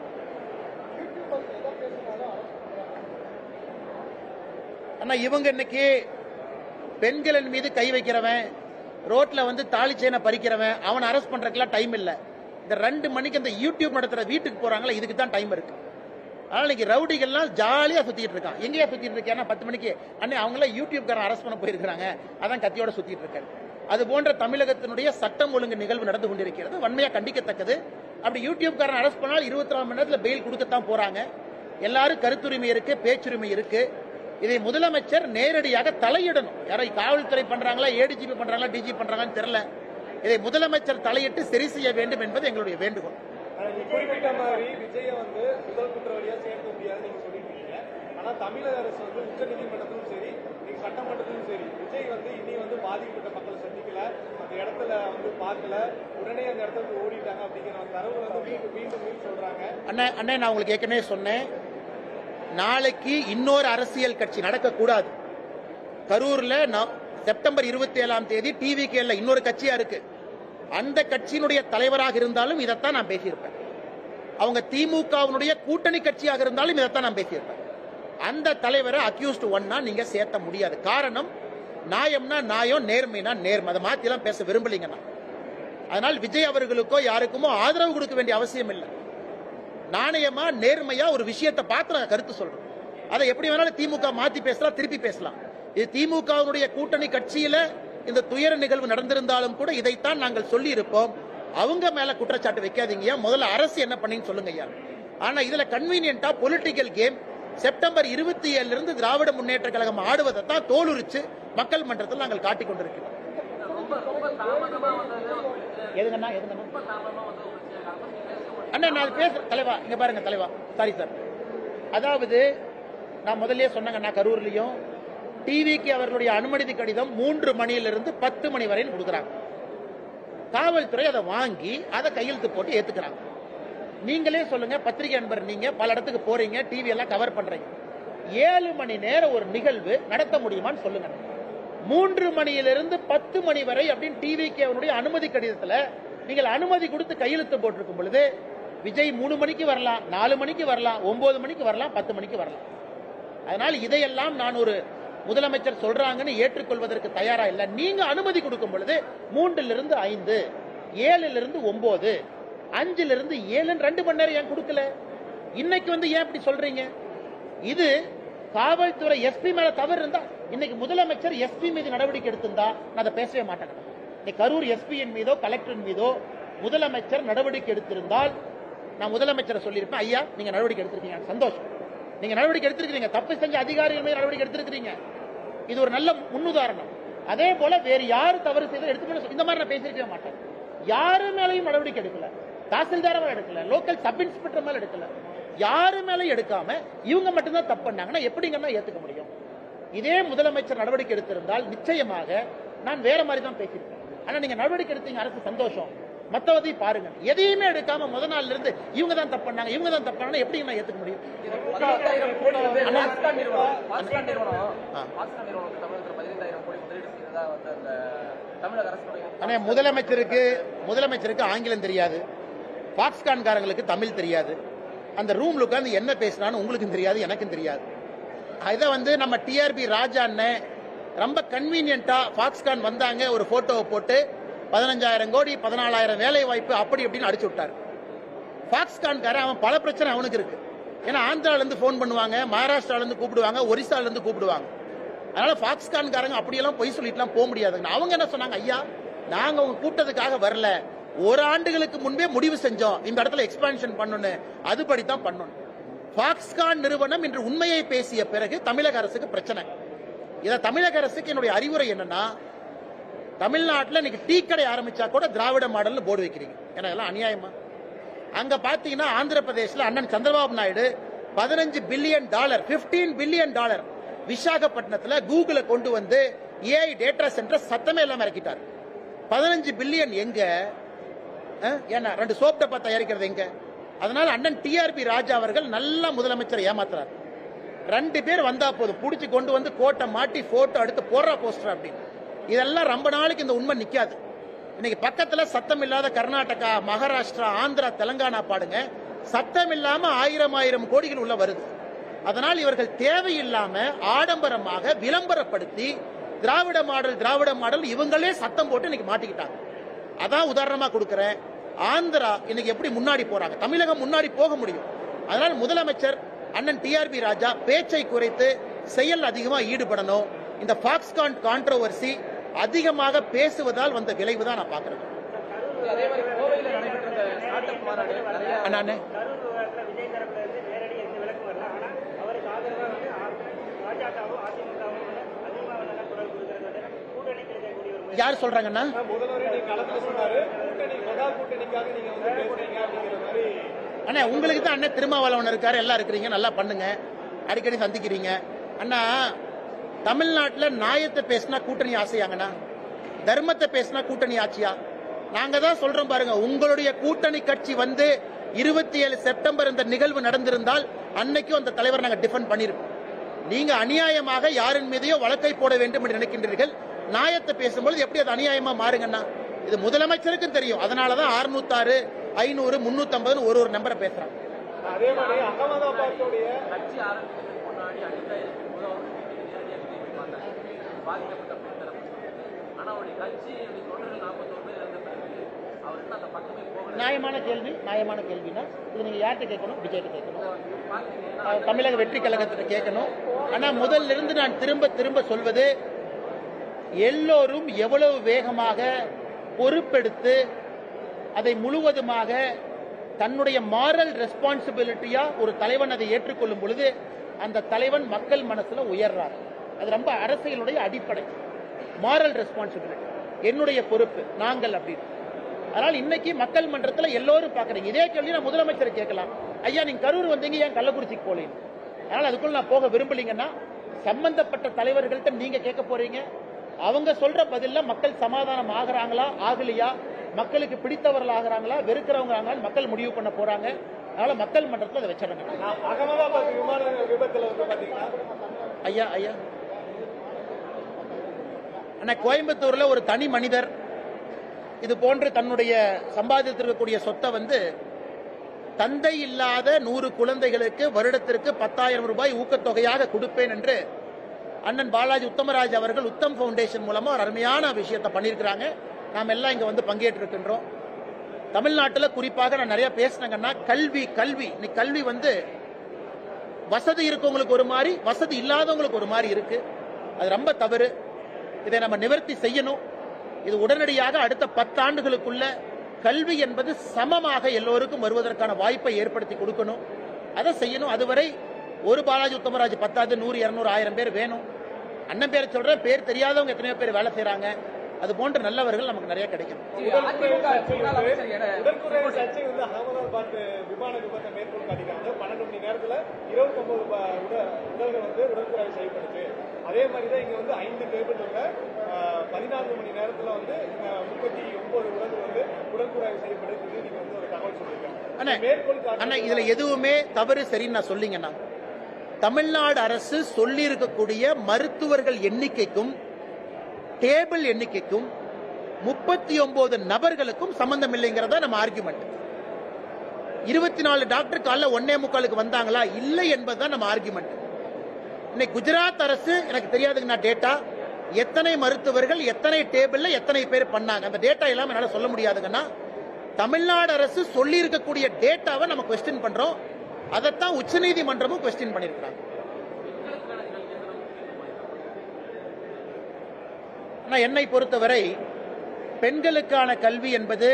ஆனா இவங்க இன்னைக்கு பெண்களின் மீது கை வைக்கிறவன், ரோட்ல வந்து தாலி செயினை பறிக்கிறவன், அவன் அரெஸ்ட் பண்றதுக்குலாம் டைம் இல்ல. இந்த 2 மணிக்கு இந்த யூடியூப் நடத்துற வீட்டுக்கு போறாங்களா, இதுக்கு தான் டைம் இருக்கு. அதனால இன்னைக்கு ரவுடிகள்லாம் ஜாலியா சுத்திட்டு இருக்கான். எங்கேயா சுத்திட்டு இருக்கேன்னா 10 மணிக்கு அண்ணே அவங்கள யூடியூப்காரன் அரெஸ்ட் பண்ண போயிருக்காங்க, அதான் கத்தியோட சுத்திட்டு இருக்காரு. அது போன்ற தமிழகத்தினுடைய சட்டம் ஒழுங்கு நிகழ்வு நடந்து கொண்டிருக்கிறது, வன்மையா கண்டிக்கத்தக்கது. அப்படி யூடியூப்காரன் அரெஸ்ட் பண்ணால் 24 மணி நேரத்தில் பெயில் கொடுக்கத்தான் போறாங்க. எல்லாரும் கருத்துரிமை இருக்கு, பேச்சுரிமை இருக்கு. இதை முதலமைச்சர் நேரடியாக தலையிடணும். யாரை காவல்துறை பண்றாங்களா, ஏடிஜிபி பண்றாங்களா, டிஜி பண்றாங்கன்னு தெரியல. இதை முதலமைச்சர் தலையிட்டு சரி செய்ய வேண்டும் என்பது எங்களுடைய வேண்டுகோள். குறிப்பிட்ட மாதிரி விஜய வந்து முதல் குற்றவாளியா சேர்க்க முடியாதுன்னு நீங்க சொல்லிருக்கீங்க. ஆனா தமிழக அரசு வந்து உச்சநீதிமன்றத்திலும் சரி, நீங்க சட்டமன்றத்திலும் சரி, விஜய் வந்து இனி வந்து பாதிக்கப்பட்ட மக்களை சந்திக்கல, அந்த இடத்துல வந்து பார்க்கல, உடனே அந்த இடத்துல ஓடிட்டாங்க அப்படிங்கிற தரவு வந்து மீண்டும் சொல்றாங்க. அண்ணே நான் உங்களுக்கு ஏற்கனவே சொன்னேன், நாளைக்கு இன்னொரு அரசியல் கட்சி நடக்கக்கூடாது. கரூர்ல செப்டம்பர் 27ஆம் தேதி டிவிகேல இன்னொரு கட்சியா இருக்கு. அந்த கட்சியினுடைய தலைவராக இருந்தாலும் இதைத்தான் நான் பேசியிருப்பேன். அவங்க திமுகவினுடைய கூட்டணி கட்சியாக இருந்தாலும் இதைத்தான் நான் பேசியிருப்பேன். அந்த தலைவரை அக்யூஸ்ட் ஒன்னா நீங்க சேர்த்த முடியாது. காரணம், நியாயம்னா நியாயம், நேர்மைனா நேர்மை. அதை மாத்திலாம் பேச விரும்பலீங்கன்னா. அதனால் விஜய் அவர்களுக்கோ யாருக்குமோ ஆதரவு கொடுக்க வேண்டிய அவசியம் இல்லை. நாணயமா நேர்மையா ஒரு விஷயத்தை பார்த்து நான் கருத்து சொல்றேன். அதை எப்படி வேணாலும் திமுக மாத்தி பேசலாம், திருப்பி பேசலாம். இது திமுகவுடைய கூட்டணி கட்சியில இந்த துயர நிகழ்வு நடந்திருந்தாலும் கூட இதைத்தான் நாங்கள் சொல்லி இருப்போம். அவங்க மேல குற்றச்சாட்டு வைக்காதீங்க, முதல்ல அரசு என்ன பண்ணீங்கன்னு சொல்லுங்க ஐயா. ஆனா இதுல கன்வீனியன்டா பொலிட்டிக்கல் கேம் செப்டம்பர் 27 இருந்து திராவிட முன்னேற்ற கழகம் ஆடுவதை தான் தோலுரிச்சு மக்கள் மன்றத்தில் நாங்கள் காட்டிக் கொண்டிருக்கிறோம். அண்ணா நான் பேசுறேன் தலைவா, இங்க பாருங்க தலைவா, சாரி சார். அதாவது நான் முதல்ல சொன்னாங்க, கரூர்லயும் டிவிக்கு அவர்களுடைய அனுமதி கடிதம் 3 மணியிலிருந்து 10 மணி வரை கொடுக்குறாங்க. காவல்துறை அதை வாங்கி அதை கையெழுத்து போட்டு ஏத்துக்கிறாங்க. நீங்களே சொல்லுங்க, பத்திரிகை நண்பர், நீங்க பல இடத்துக்கு போறீங்க, டிவி எல்லாம் கவர் பண்றீங்க, 7 மணி நேரம் ஒரு நிகழ்வு நடத்த முடியுமான்னு சொல்லுங்க. 3 மணியிலிருந்து 10 மணி வரை அப்படின்னு டிவிக்கு அவருடைய அனுமதி கடிதத்தில் நீங்கள் அனுமதி கொடுத்து கையெழுத்து போட்டிருக்கும் பொழுது விஜய் 3 மணிக்கு வரலாம், 4 மணிக்கு வரலாம், 9 மணிக்கு வரலாம், 10 மணிக்கு வரலாம். அதனால் இதையெல்லாம் நான் ஒரு முதலமைச்சர் சொல்றாங்கன்னு ஏற்றுக்கொள்வதற்கு தயாரா இல்லை. நீங்க அனுமதி கொடுக்கும் பொழுது 3லிருந்து 5, 7லிருந்து 9, 5லிருந்து 7 2 மணி நேரம் ஏன் கொடுக்கல? இன்னைக்கு வந்து ஏன் இப்படி சொல்றீங்க? இது காவல்துறை எஸ்பி மேல தவறு இருந்தா, இன்னைக்கு முதலமைச்சர் எஸ்பி மீது நடவடிக்கை எடுத்திருந்தா நான் அதை பேசவே மாட்டேன். இன்னைக்கு கரூர் எஸ்பியின் மீதோ கலெக்டரின் மீதோ முதலமைச்சர் நடவடிக்கை எடுத்திருந்தால் நான் முதலமைச்சரை சொல்லியிருப்பேன், ஐயா நீங்க நடவடிக்கை எடுத்திருக்கீங்க, சந்தோஷம். நீங்க நடவடிக்கை எடுத்திருக்கீங்க, தப்பு செஞ்ச அதிகாரிகள் மீது நடவடிக்கை எடுத்திருக்கீங்க. இது ஒரு நல்ல முன்னுதாரணம். அதே போல வேறு யாரு தவறு செய்தாலும் எடுத்துக்கணும். இந்த மாதிரி நான் பேசிருக்கவே மாட்டேன். யாரு மேலையும் நடவடிக்கை எடுக்கல, தாசில்தார் மேல எடுக்கல, லோக்கல் சப் இன்ஸ்பெக்டர் மேல எடுக்கல, யாரு மேலையும் எடுக்காம இவங்க மட்டும்தான் தப்பு பண்ணாங்கன்னா எப்படிங்கன்னா ஏத்துக்க முடியும்? இதே முதலமைச்சர் நடவடிக்கை எடுத்திருந்தால் நிச்சயமாக நான் வேற மாதிரி தான் பேசியிருக்கேன். ஆனா நீங்க நடவடிக்கை எடுத்தீங்க, அரசு சந்தோஷம். மத்தவதை பாருங்க, எதையுமே எடுக்காம முத நாள்ல இருந்து இவங்க தான் தப்பு பண்ணாங்க, இவங்க தான் தப்பு பண்ணாங்க, எப்படி நான் ஏத்துக்க முடியும்? 15,000 கோடி வந்து பாக்ஸ்கான் நிறுவனம் தமிழகத்துல 15,000 கோடி முதலீடு செய்ததா வந்து அந்த தமிழக அரசுடைய ஆனா முதலமைச்சருக்கு ஆங்கிலம் தெரியாது, பாக்ஸ்கான் காரங்களுக்கு தமிழ் தெரியாது, அந்த ரூம்ல உட்கார்ந்து என்ன பேசினான்னு உங்களுக்கும் தெரியாது, எனக்கும் தெரியாது. இதை வந்து நம்ம டிஆர்பி ராஜா அண்ணன் ரொம்ப கன்வீனியன்டா பாக்ஸ்கான் வந்தாங்க, ஒரு போட்டோவை போட்டு 15,000 கோடி 14,000 வேலை வாய்ப்பு அப்படி அப்படின்னு அடிச்சு விட்டாரு. பாக்ஸ்கான்காரன் அவன் பல பிரச்சனை அவனுக்கு இருக்கு. ஏன்னா ஆந்திரால இருந்து போன் பண்ணுவாங்க, மகாராஷ்டிரால இருந்து கூப்பிடுவாங்க, ஒரிசால இருந்து கூப்பிடுவாங்க. அதனால பாக்ஸ்கான்காரங்க அப்படியெல்லாம் பொய் சொல்லிட்டுலாம் போக முடியாதுங்க. அவங்க என்ன சொன்னாங்க, ஐயா நாங்க உங்க கூட்டத்துக்காக வரல, ஒரு ஆண்டுகளுக்கு முன்பே முடிவு செஞ்சோம் இந்த இடத்துல எக்ஸ்பான்ஷன் பண்ணணும், அதுபடித்தான் பண்ணணும். பாக்ஸ்கான் நிறுவனம் இன்று உண்மையை பேசிய பிறகு தமிழக அரசுக்கு பிரச்சனை. இத தமிழக அரசுக்கு என்னுடைய அறிவுரை என்னன்னா, தமிழ்நாட்டில் இன்னைக்கு டீ கடை ஆரம்பிச்சா கூட திராவிட மாடல் போர்டு வைக்கிறீங்க, ஏன்னா எல்லாம் அநியாயமா? அங்க பாத்தீங்கன்னா ஆந்திர பிரதேசல அண்ணன் சந்திரபாபு நாயுடு $15 பில்லியன் $15 பில்லியன் விசாகப்பட்டினத்துல கூகுளை கொண்டு வந்து ஏஐ டேட்டா சென்டர் சத்தமே இல்லாம இறக்கிட்டார். 15 பில்லியன் எங்க? ஏன்னா 2 சோப் டப்பா தயாரிக்கிறது எங்க? அதனால அண்ணன் டிஆர்பி ராஜா அவர்கள் நல்ல முதலமைச்சர் ஏமாத்துறார். 2 பேர் வந்தா போதும், புடிச்சு கொண்டு வந்து கோட்டை மாட்டி போட்டோ எடுத்து போடுற போஸ்டர் அப்படின்னு. இதெல்லாம் ரொம்ப நாளைக்கு இந்த உண்மை நிக்காது. இன்னைக்கு பக்கத்துல சத்தம் இல்லாத கர்நாடகா, மகாராஷ்டிரா, ஆந்திரா, தெலங்கானா பாடுங்க, சத்தம் இல்லாம 1000 கோடிகள் உள்ள வருது. அதனால் இவர்கள் தேவையில்லாம ஆடம்பரமாக விளம்பரப்படுத்தி திராவிட மாடல் இவங்களே சத்தம் போட்டு இன்னைக்கு மாட்டிக்கிட்டாங்க. அதான் உதாரணமா கொடுக்கிறேன். ஆந்திரா இன்னைக்கு எப்படி முன்னாடி போறாங்க, தமிழகம் முன்னாடி போக முடியும். அதனால் முதலமைச்சர் அண்ணன் டிஆர்பி ராஜா பேச்சை குறைத்து செயல் அதிகமா ஈடுபடணும். இந்த பாக்ஸ்கான் கான்ட்ரோவர்சி அதிகமாக பேசுவதால் வந்த விளைவு தான் நான் பாக்குறேன். அதே மாதிரி கோவையில் நடைபெற்ற இந்த ஸ்டார்ட் அப் மாநாடு நிறைய அண்ணாண்ணே யார் சொல்றாங்கன்னா, அண்ணா உங்களுக்கு தான் அண்ணன் திருமாவளவன் இருக்காரு, எல்லாம் இருக்கிறீங்க, நல்லா பண்ணுங்க, அடிக்கடி சந்திக்கிறீங்க. அண்ணா தமிழ்நாட்டில் நியாயத்தை பேசினா கூட்டணி ஆசையாங்கண்ணா, தர்மத்தை பேசினா கூட்டணி ஆட்சியா? நாங்க தான் சொல்றோம் பாருங்க, உங்களுடைய கூட்டணி கட்சி வந்து 27 செப்டம்பர் இந்த நிகழ்வு நடந்திருந்தால் அன்னைக்கும் அந்த தலைவர் நாங்க டிஃபெண்ட் பண்ணிருப்போம். நீங்க அநியாயமாக யாரின் மீதையோ வழக்கை போட வேண்டும் என்று நினைக்கின்றீர்கள். நியாயத்தை பேசும்போது எப்படி அது அநியாயமா மாறுங்கண்ணா? இது முதலமைச்சருக்கும் தெரியும். அதனாலதான் 606, 500, 350 ஒரு நம்பரை பேசுறாங்க. அதே மாதிரி அகமதாபாத்துடைய கட்சி ஆரம்பிக்கிறதுக்கு முன்னாடி அடித்தாயிரத்துக்கு போது அவர் நேரடியாக பார்த்தாங்க பாதிக்கப்பட்ட பெண்தரப்பு. ஆனா அவருடைய கட்சி தொண்டர்கள் 41 பேர் இருந்த பிறகு அவர் இன்னும் அந்த பக்கமே போகல. நியாயமான கேள்வினா இது நீங்க யார்கிட்ட கேட்கணும்? விஜய்கிட்ட கேட்கணும், தமிழக வெற்றி கழகத்திட்ட கேட்கணும். ஆனா முதல்ல இருந்து நான் திரும்ப சொல்வது, எல்லோரும் எவ்வளவு வேகமாக பொறுப்பெடுத்து அதை முழுவதுமாக தன்னுடைய மாரல் ரெஸ்பான்சிபிலிட்டியா ஒரு தலைவன் அதை ஏற்றுக்கொள்ளும் பொழுது அந்த தலைவன் மக்கள் மனசுல உயர்றார். அது ரொம்ப அரசியலுடைய அடிப்படை. மாரல் ரெஸ்பான்சிபிலிட்டி, என்னுடைய பொறுப்பு, நாங்கள் அப்படின்னு. அதனால் இன்னைக்கு மக்கள் மன்றத்தில் எல்லோரும் பாக்குறீங்க. இதே கேள்வி நான் முதலமைச்சர் கேட்கலாம், ஐயா நீங்க கரூர் வந்தீங்க, ஏன் கள்ளக்குறிச்சிக்கு போலீங்க? அதனால அதுக்குள்ள நான் போக விரும்பலீங்கன்னா சம்பந்தப்பட்ட தலைவர்கள்ட்ட நீங்க கேட்க போறீங்க. அவங்க சொல்ற பதில மக்கள் சமாதானம் ஆகுறாங்களா ஆகலையா, மக்களுக்கு பிடித்தவர்கள் ஆகிறாங்களா வெறுக்கிறவங்க ஆகிறாங்க, மக்கள் முடிவு பண்ண போறாங்க. அதனால மக்கள் மன்றத்தில் அதை வச்சிருங்க. அகமதாபாத் விமான விபத்துல வந்து பாத்தீங்கன்னா ஐயா அண்ணா கோயம்புத்தூர்ல ஒரு தனி மனிதர் இது போன்று தன்னுடைய சம்பாதித்திருக்கக்கூடிய சொத்தை வந்து தந்தை இல்லாத 100 குழந்தைகளுக்கு வருடத்திற்கு 10,000 ரூபாய் ஊக்கத்தொகையாக கொடுப்பேன் என்று அண்ணன் பாலாஜி உத்தமராஜ் அவர்கள் உத்தம் பவுண்டேஷன் மூலமா ஒரு அருமையான விஷயத்தை பண்ணியிருக்கிறாங்க. நாம் எல்லாம் இங்க வந்து பங்கேற்றிருக்கின்றோம். தமிழ்நாட்டில் குறிப்பாக நான் நிறைய பேசினேங்கன்னா, கல்வி வந்து வசதி இருக்கவங்களுக்கு ஒரு மாதிரி, வசதி இல்லாதவங்களுக்கு ஒரு மாதிரி இருக்கு. அது ரொம்ப தவறு. இதை நம்ம நிவர்த்தி செய்யணும். இது உடனடியாக அடுத்த 10 ஆண்டுகளுக்குள்ள கல்வி என்பது சமமாக எல்லோருக்கும் வருவதற்கான வாய்ப்பை ஏற்படுத்தி கொடுக்கணும். அதை செய்யணும். அதுவரை ஒரு பாலாஜி உத்தமராஜ் பத்தாது, 100, 200, 1000 பேர் வேணும். அண்ணன் பேரை சொல்றேன், பேர் தெரியாதவங்க எத்தனையோ பேர் வேலை செய்யறாங்க. அது போன்ற நல்லவர்கள் நமக்கு நிறைய கிடைக்கும். உடற்குறை சர்ச்சை வந்து அகமதாபாத் விமான விபத்தை மேற்கொண்டு காட்டிக்காங்க. 12 மணி நேரத்துல 29 உடல்கள் வந்து உடற்குறை செய்யப்படுச்சு. அதே மாதிரிதான் இங்க வந்து 5 டேபிள்ல 14 மணி நேரத்துல வந்து 39 உடல்கள் வந்து உடற்குறை செய்யப்படுது. நீங்க வந்து ஒரு தகவல் சொல்லிருக்காங்க. அண்ணா இதுல எதுவுமே தவறு சரின்னு நான் சொல்லிங்கண்ணா. தமிழ்நாடு அரசு சொல்லி இருக்கக்கூடிய மருத்துவர்கள் எண்ணிக்கைக்கும் டேபிள் எண்ணிக்கைக்கும் 39 நபர்களுக்கும் சம்பந்தம் இல்லைங்கிறதா நம்ம ஆர்குமெண்ட். 24 டாக்டர் காலைல 1:45 வந்தாங்களா இல்லை என்பதுதான் நம்ம ஆர்குமெண்ட். இன்னைக்கு குஜராத் அரசு எனக்கு தெரியாதுங்க டேட்டா, எத்தனை மருத்துவர்கள் எத்தனை டேபிள்ல எத்தனை பேர் பண்ணாங்க அந்த டேட்டா எல்லாம் என்னால சொல்ல முடியாதுங்கன்னா. தமிழ்நாடு அரசு சொல்லி இருக்கக்கூடிய டேட்டாவை நம்ம கொஸ்டின் பண்றோம். அதைத்தான் உச்சநீதிமன்றமும் கொஸ்டின் பண்ணிருக்காங்க. என்னை பொறுத்தவரை பெண்களுக்கான கல்வி என்பது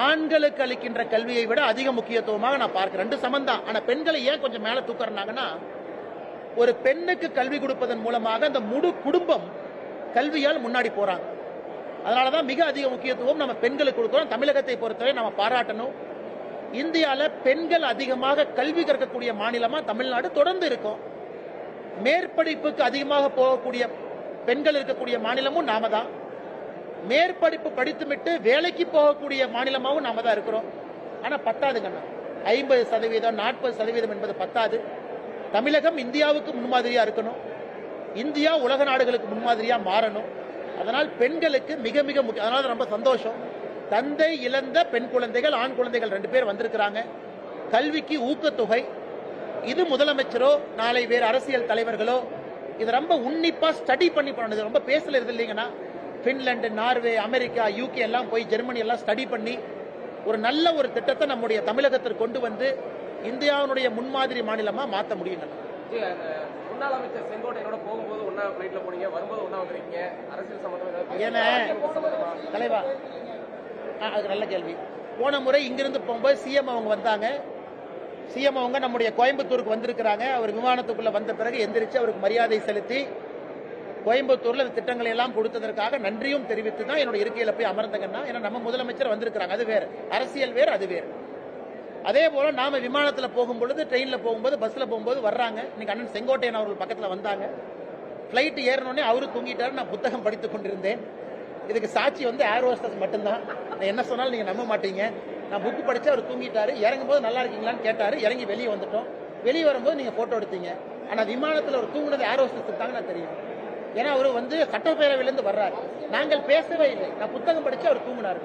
ஆண்களுக்கு அளிக்கின்ற கல்வியை விட அதிக முக்கியத்துவமாக நான் பார்க்கிறேன். 2 சமந்தான். ஆனா பெண்களை ஏன் கொஞ்சம் மேல தூக்குறாங்கன்னா, ஒரு பெண்ணுக்கு கல்வி கொடுப்பதன் மூலமாக அந்த முழு குடும்பம் கல்வியால் முன்னாடி போறாங்க. அதனாலதான் மிக அதிக முக்கியத்துவம் நம்ம பெண்களுக்கு கொடுக்கிறோம். தமிழகத்தை பொறுத்தவரை நம்ம பாராட்டணும். இந்தியாவில் பெண்கள் அதிகமாக கல்வி கற்கக்கூடிய மாநிலமா தமிழ்நாடு தொடர்ந்து இருக்கும். மேற்படிப்புக்கு அதிகமாக போகக்கூடிய பெண்கள் இருக்கக்கூடிய மாநிலமும் நாம தான். மேற்படிப்பு படித்துவிட்டு வேலைக்கு போகக்கூடிய மாநிலமாகவும் நாம தான் இருக்கிறோம். ஆனா பத்தாதுங்கண்ணா, 50%, 40% என்பது பத்தாது. தமிழகம் இந்தியாவுக்கு முன்மாதிரியா இருக்கணும். இந்தியா உலக நாடுகளுக்கு முன்மாதிரியா மாறணும். அதனால் பெண்களுக்கு மிக மிக முக்கியம். அதனால ரொம்ப சந்தோஷம். தந்தை இழந்த பெண் குழந்தைகள், ஆண் குழந்தைகள் 2 பேர் வந்திருக்கிறாங்க. கல்விக்கு ஊக்கத்தொகை. இது முதலமைச்சரோ நாளை வேறு அரசியல் தலைவர்களோ இது ரொம்ப உன்னிப்பா ஸ்டடி பண்ணி பண்ணது. ரொம்ப பேசல இது இல்லைங்கன்னா, பின்லாந்து, நார்வே, அமெரிக்கா, யூகே எல்லாம் போய் ஜெர்மனி எல்லாம் ஸ்டடி பண்ணி ஒரு நல்ல ஒரு திட்டத்தை நம்முடைய தமிழகத்திற்கு கொண்டு வந்து இந்தியாவுடைய முன்மாதிரி மாநிலமா மாற்ற முடியும். முன்னாள் அமைச்சர் செங்கோட்டையனோட போகும்போது ஒன்னா பிளைட்ல போனீங்க, வரும்போது ஒன்னா வந்துருக்கீங்க. அரசியல் சம்பந்தமா ஏன்னா தலைவா, அதுக்கு நல்ல கேள்வி. போன முறை இங்கிருந்து போகும்போது சிஎம் அவங்க வந்தாங்க. சிஎம் அவங்க நம்முடைய கோயம்புத்தூருக்கு வந்திருக்கிறாங்க. அவர் விமானத்துக்குள்ள வந்த பிறகு எந்திரிச்சு அவருக்கு மரியாதை செலுத்தி கோயம்புத்தூர்ல இந்த திட்டங்களை எல்லாம் கொடுத்ததற்காக நன்றியும் தெரிவித்து தான் என்னோட இருக்கையில போய் அமர்ந்தங்கன்னா. ஏன்னா நம்ம முதலமைச்சர் வந்திருக்கிறாங்க, அது வேறு. அரசியல் வேறு, அது வேறு. அதே போல நாம விமானத்தில் போகும்பொழுது, ட்ரெயின்ல போகும்போது, பஸ்ல போகும்போது வர்றாங்க. இன்னைக்கு அண்ணன் செங்கோட்டையன் அவர்கள் பக்கத்தில் வந்தாங்க. பிளைட் ஏறினோடனே அவரு தூங்கிட்டாரு. நான் புத்தகம் படித்துக் கொண்டிருந்தேன். இதுக்கு சாட்சி வந்து ஏர் ஹோஸ்டஸ் மட்டும்தான். நான் என்ன சொன்னாலும் நீங்க நம்ப மாட்டீங்க. நான் புக்கு படிச்சு அவர் தூங்கிட்டாரு. இறங்கும் போது நல்லா இருக்கீங்களான்னு கேட்டாரு. இறங்கி வெளியே வந்துட்டோம். வெளியே வரும்போது நீங்க போட்டோ எடுத்தீங்க. ஆனா விமானத்தில் அவர் தூங்குனது ஏர் ஹோஸ்டஸ் தாங்க நான் தெரியும். ஏன்னா அவரு வந்து சட்டப்பேரவையிலிருந்து வர்றாரு. நாங்கள் பேசவே இல்லை. நான் புத்தகம் படிச்சு அவர் தூங்கினாரு.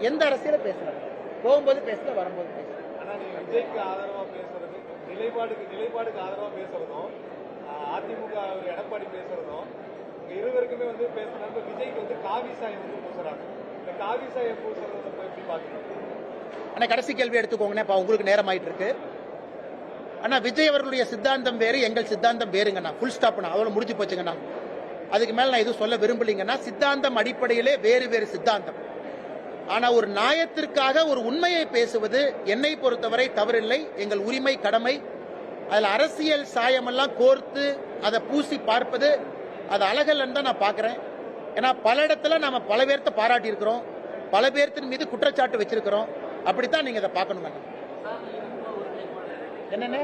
எந்த அரசியல பேசுறாரு? போகும்போது பேசல, வரும்போது பேசல. ஆனா நீங்க விஜய்க்கு ஆதரவா பேசுறது, நிலைப்பாடுக்கு ஆதரவா பேசுறதும், அதிமுக எடப்பாடி பேசுறதும் இருவருக்குமே வந்து பேசுறாங்க. விஜய்க்கு வந்து காவி சாயம் வந்து பூசுறாங்க. இந்த காவி சாயம் பூசுறத எப்படி பாக்குறீங்க? ஆனா கடைசி கேள்வி எடுத்துக்கோங்கண்ணே, உங்களுக்கு நேரம் ஆயிட்டு இருக்கு. ஆனா விஜய் அவர்களுடைய சித்தாந்தம் வேறு, எங்கள் சித்தாந்தம் வேறுங்கண்ணா. ஃபுல் ஸ்டாப்ண்ணா, அவ்வளவு முடிஞ்சு போச்சுங்கண்ணா. அதுக்கு மேல நான் எதுவும் சொல்ல விரும்பலீங்கன்னா, சித்தாந்தம் அடிப்படையிலே வேறு வேறு சித்தாந்தம். ஆனா ஒரு நியாயத்திற்காக ஒரு உண்மையை பேசுவது என்னை பொறுத்தவரை தவறில்லை, எங்கள் உரிமை, கடமை. அதுல அரசியல் சாயமெல்லாம் கோர்த்து அதை பூசி பார்ப்பது அது அழகல்லன்னு தான் நான் பார்க்கிறேன். ஏன்னா பல இடத்துல நாம பல பேர்த்த பாராட்டி இருக்கிறோம், பல பேர்த்தின் மீது குற்றச்சாட்டு வச்சிருக்கிறோம். அப்படித்தான் நீங்க அதை பார்க்கணுங்க. என்னன்னு